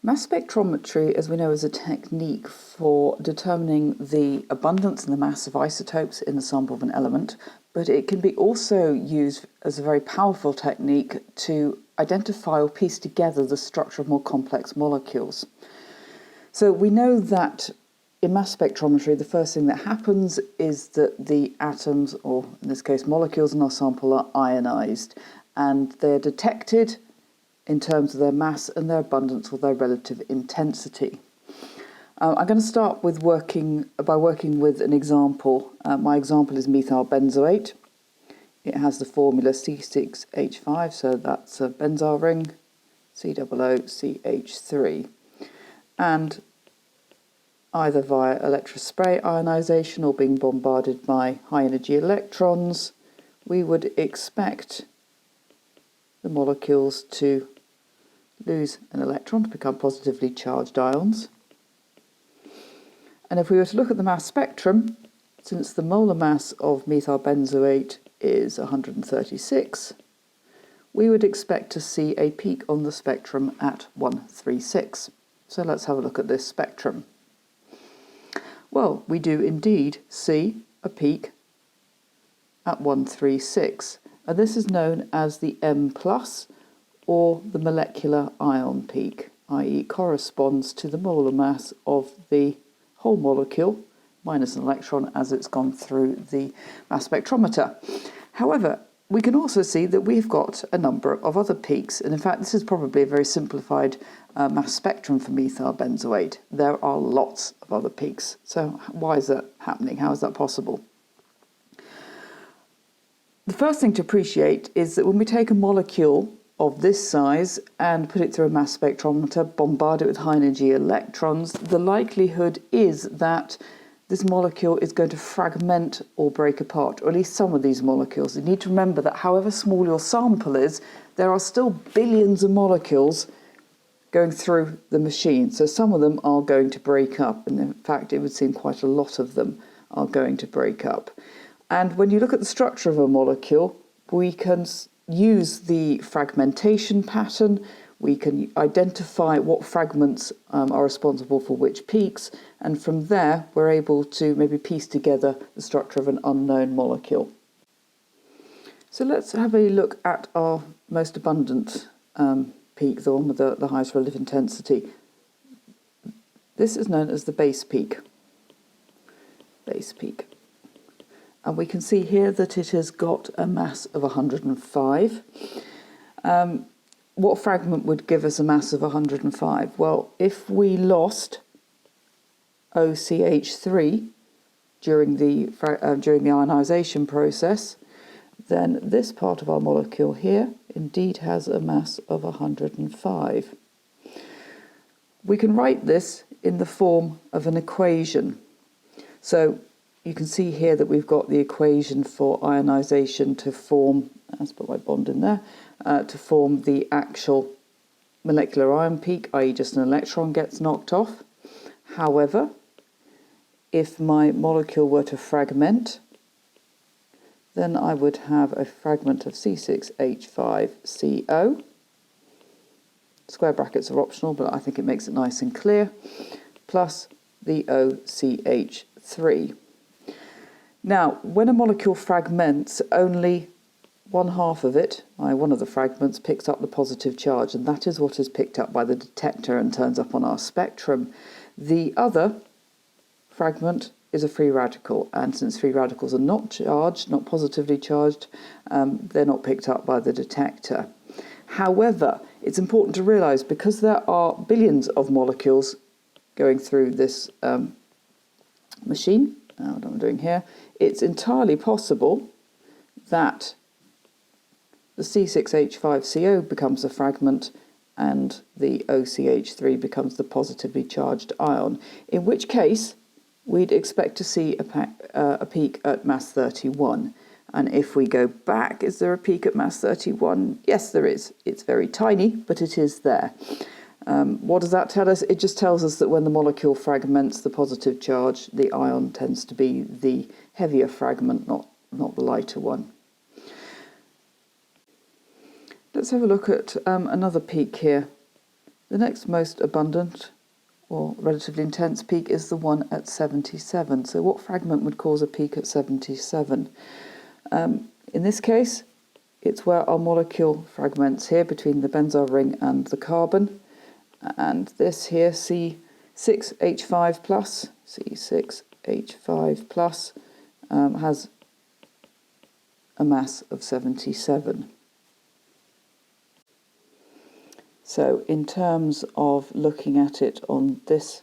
Mass spectrometry, as we know, is a technique for determining the abundance and the mass of isotopes in the sample of an element, but it can be also used as a very powerful technique to identify or piece together the structure of more complex molecules. So we know that in mass spectrometry, the first thing that happens is that the atoms, or in this case molecules in our sample, are ionized, and they're detected in terms of their mass and their abundance or their relative intensity. I'm going to start with working with an example. My example is methyl benzoate. It has the formula C6H5, so that's a benzyl ring, COOCH3. And either via electrospray ionization or being bombarded by high energy electrons, we would expect the molecules to lose an electron to become positively charged ions. And if we were to look at the mass spectrum, since the molar mass of methyl benzoate is 136, we would expect to see a peak on the spectrum at 136. So let's have a look at this spectrum. Well, we do indeed see a peak at 136, and this is known as the M+, or the molecular ion peak, i.e. corresponds to the molar mass of the whole molecule minus an electron as it's gone through the mass spectrometer. However, we can also see that we've got a number of other peaks, and in fact this is probably a very simplified mass spectrum for methyl benzoate. There are lots of other peaks. So why is that happening? How is that possible? The first thing to appreciate is that when we take a molecule of this size and put it through a mass spectrometer, bombard it with high energy electrons, the likelihood is that this molecule is going to fragment or break apart, or at least some of these molecules. You need to remember that however small your sample is, there are still billions of molecules going through the machine. So some of them are going to break up, and in fact it would seem quite a lot of them are going to break up. And when you look at the structure of a molecule, we can use the fragmentation pattern, we can identify what fragments are responsible for which peaks, and from there we're able to maybe piece together the structure of an unknown molecule. So let's have a look at our most abundant peak, the one with the highest relative intensity. This is known as the base peak. Base peak. And we can see here that it has got a mass of 105. What fragment would give us a mass of 105? Well, if we lost OCH3 during the ionization process, then this part of our molecule here indeed has a mass of 105. We can write this in the form of an equation. So you can see here that we've got the equation for ionization to form, let's put my bond in there, to form the actual molecular ion peak, i.e. just an electron gets knocked off. However, if my molecule were to fragment, then I would have a fragment of C6H5CO. Square brackets are optional, but I think it makes it nice and clear, plus the OCH3. Now, when a molecule fragments, only one half of it, one of the fragments, picks up the positive charge, and that is what is picked up by the detector and turns up on our spectrum. The other fragment is a free radical, and since free radicals are not charged, not positively charged, they're not picked up by the detector. However, it's important to realise, because there are billions of molecules going through this machine, what I'm doing here, it's entirely possible that the C6H5CO becomes a fragment and the OCH3 becomes the positively charged ion, in which case we'd expect to see a peak at mass 31. And if we go back, is there a peak at mass 31? Yes, there is. It's very tiny, but it is there. What does that tell us? It just tells us that when the molecule fragments the positive charge, the ion tends to be the heavier fragment, not the lighter one. Let's have a look at another peak here The next most abundant or relatively intense peak is the one at 77. So what fragment would cause a peak at 77? In this case, it's where our molecule fragments here between the benzyl ring and the carbon. And this here, C6H5 plus, C6H5 plus, has a mass of 77. So in terms of looking at it on this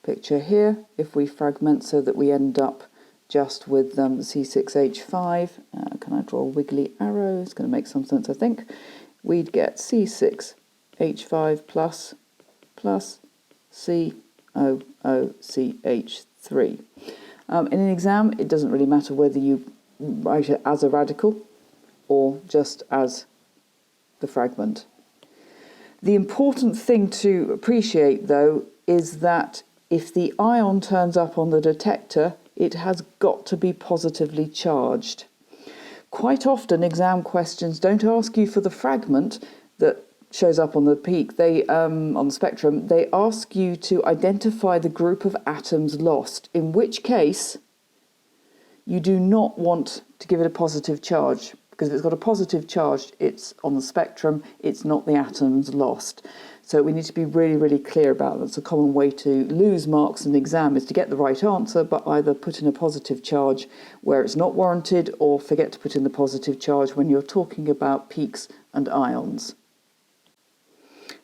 picture here, if we fragment so that we end up just with C6H5, can I draw a wiggly arrow? It's going to make some sense, I think. We'd get C6H5 plus COOCH3. In an exam, it doesn't really matter whether you write it as a radical or just as the fragment. The important thing to appreciate, though, is that if the ion turns up on the detector, it has got to be positively charged. Quite often, exam questions don't ask you for the fragment that shows up on the peak, on the spectrum. They ask you to identify the group of atoms lost, in which case you do not want to give it a positive charge, because if it's got a positive charge, it's on the spectrum, it's not the atoms lost. So we need to be really, really clear about that. It's a common way to lose marks in the exam is to get the right answer, but either put in a positive charge where it's not warranted, or forget to put in the positive charge when you're talking about peaks and ions.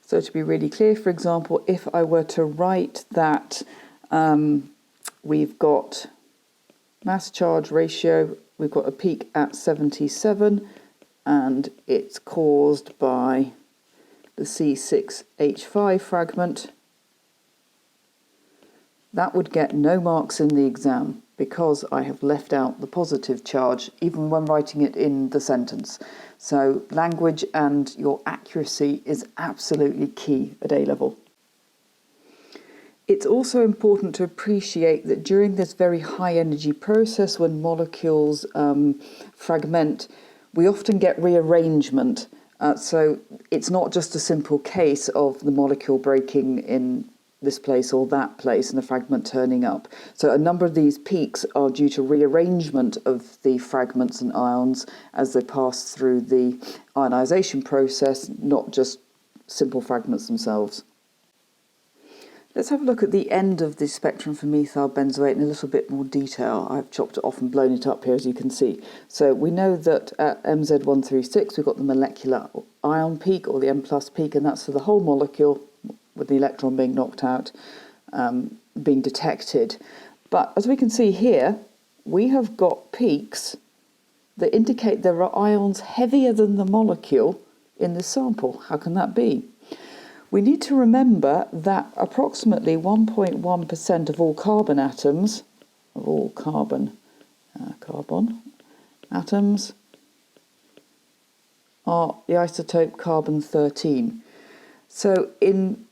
So to be really clear, for example, if I were to write that we've got mass charge ratio, we've got a peak at 77, and it's caused by the C6H5 fragment, that would get no marks in the exam because I have left out the positive charge even when writing it in the sentence. So language and your accuracy is absolutely key at A-level. It's also important to appreciate that during this very high energy process, when molecules fragment, we often get rearrangement. So it's not just a simple case of the molecule breaking in this place or that place and the fragment turning up. So a number of these peaks are due to rearrangement of the fragments and ions as they pass through the ionization process, not just simple fragments themselves. Let's have a look at the end of the spectrum for methyl benzoate in a little bit more detail. I've chopped it off and blown it up here, as you can see. So we know that at MZ136 we've got the molecular ion peak, or the M+ peak, and that's for the whole molecule with the electron being knocked out, being detected. But as we can see here, we have got peaks that indicate there are ions heavier than the molecule in this sample. How can that be? We need to remember that approximately 1.1% of all carbon atoms, carbon atoms, are the isotope carbon-13. So in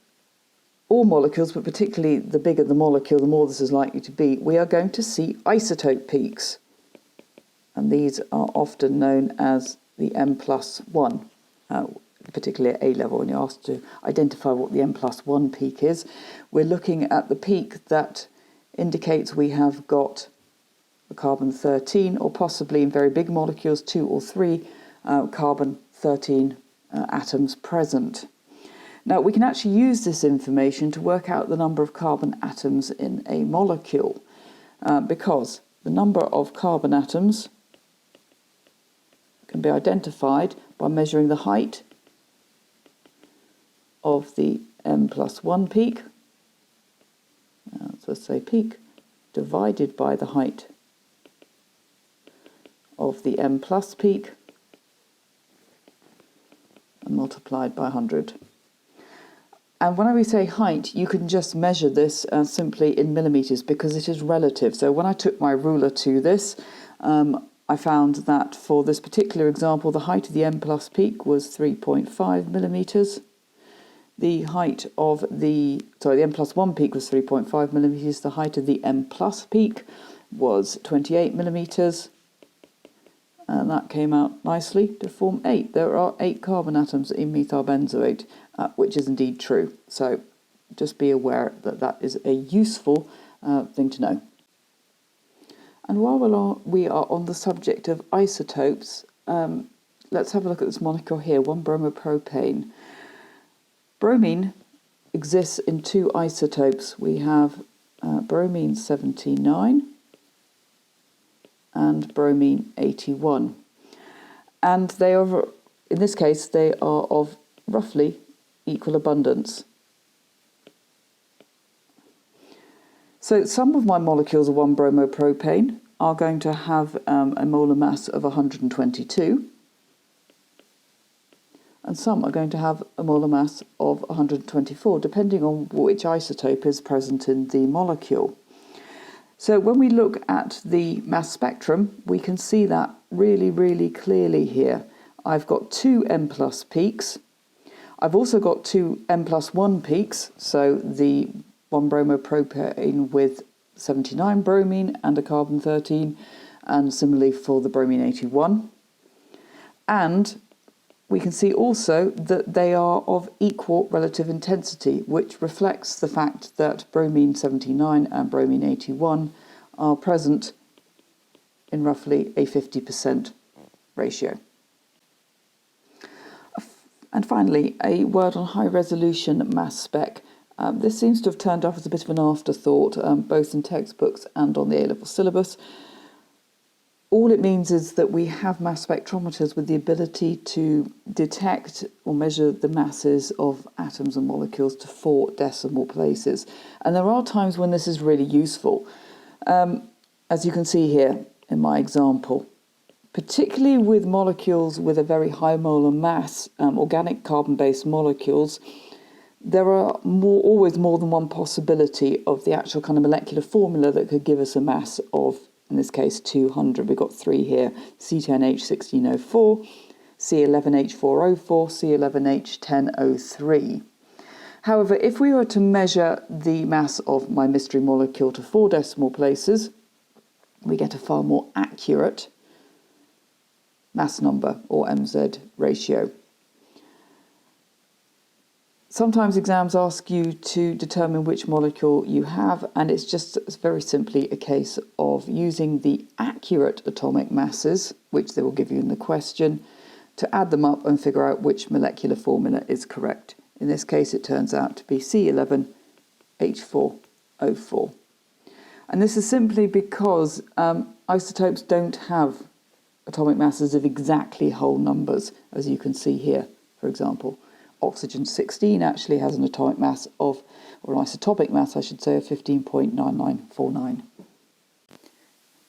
all molecules, but particularly the bigger the molecule, the more this is likely to be, we are going to see isotope peaks. And these are often known as the M+1. Particularly at A-level, when you're asked to identify what the M+1 peak is, we're looking at the peak that indicates we have got a carbon-13, or possibly in very big molecules 2 or 3 carbon-13 atoms present. Now we can actually use this information to work out the number of carbon atoms in a molecule, because the number of carbon atoms can be identified by measuring the height of the M+1 peak, so let's say peak, divided by the height of the M+ peak, and multiplied by 100. And when we say height, you can just measure this simply in millimetres, because it is relative. So when I took my ruler to this, I found that for this particular example, the height of the M+ peak was 3.5 millimetres. The height of the M+1 peak was 3.5 millimetres. The height of the M+ peak was 28 millimetres. and that came out nicely to form 8. There are 8 carbon atoms in methyl benzoate, which is indeed true. So just be aware that that is a useful thing to know. And while we are on the subject of isotopes, let's have a look at this molecule here, 1-bromopropane. Bromine exists in 2 isotopes. We have bromine 79 and bromine 81. And they are, in this case, they are of roughly equal abundance. So some of my molecules of 1-bromopropane are going to have a molar mass of 122, and some are going to have a molar mass of 124, depending on which isotope is present in the molecule. So when we look at the mass spectrum, we can see that really, really clearly here. I've got 2 M+ peaks. I've also got 2 M+1 peaks, so the 1-bromopropane with 79 bromine and a carbon 13, and similarly for the bromine 81. And we can see also that they are of equal relative intensity, which reflects the fact that bromine 79 and bromine 81 are present in roughly a 50% ratio. And finally, a word on high-resolution mass spec. This seems to have turned up as a bit of an afterthought, both in textbooks and on the A-level syllabus. All it means is that we have mass spectrometers with the ability to detect or measure the masses of atoms and molecules to 4 decimal places. And there are times when this is really useful. As you can see here in my example, particularly with molecules with a very high molar mass, organic carbon-based molecules, there are always more than one possibility of the actual kind of molecular formula that could give us a mass of, in this case, 200. We've got 3 here: C10H16O4, C11H4O4, C11H10O3. However, if we were to measure the mass of my mystery molecule to 4 decimal places, we get a far more accurate mass number, or MZ ratio. Sometimes exams ask you to determine which molecule you have, and it's just very simply a case of using the accurate atomic masses, which they will give you in the question, to add them up and figure out which molecular formula is correct. In this case, it turns out to be C11H4O4. And this is simply because isotopes don't have atomic masses of exactly whole numbers, as you can see here, for example. Oxygen 16 actually has an atomic mass of, or an isotopic mass, I should say, of 15.9949.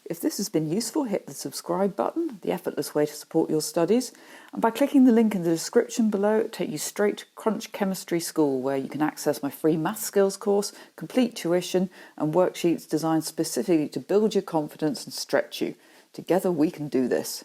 If this has been useful, hit the subscribe button, the effortless way to support your studies. And by clicking the link in the description below, it'll take you straight to Crunch Chemistry School, where you can access my free maths skills course, complete tuition, and worksheets designed specifically to build your confidence and stretch you. Together we can do this.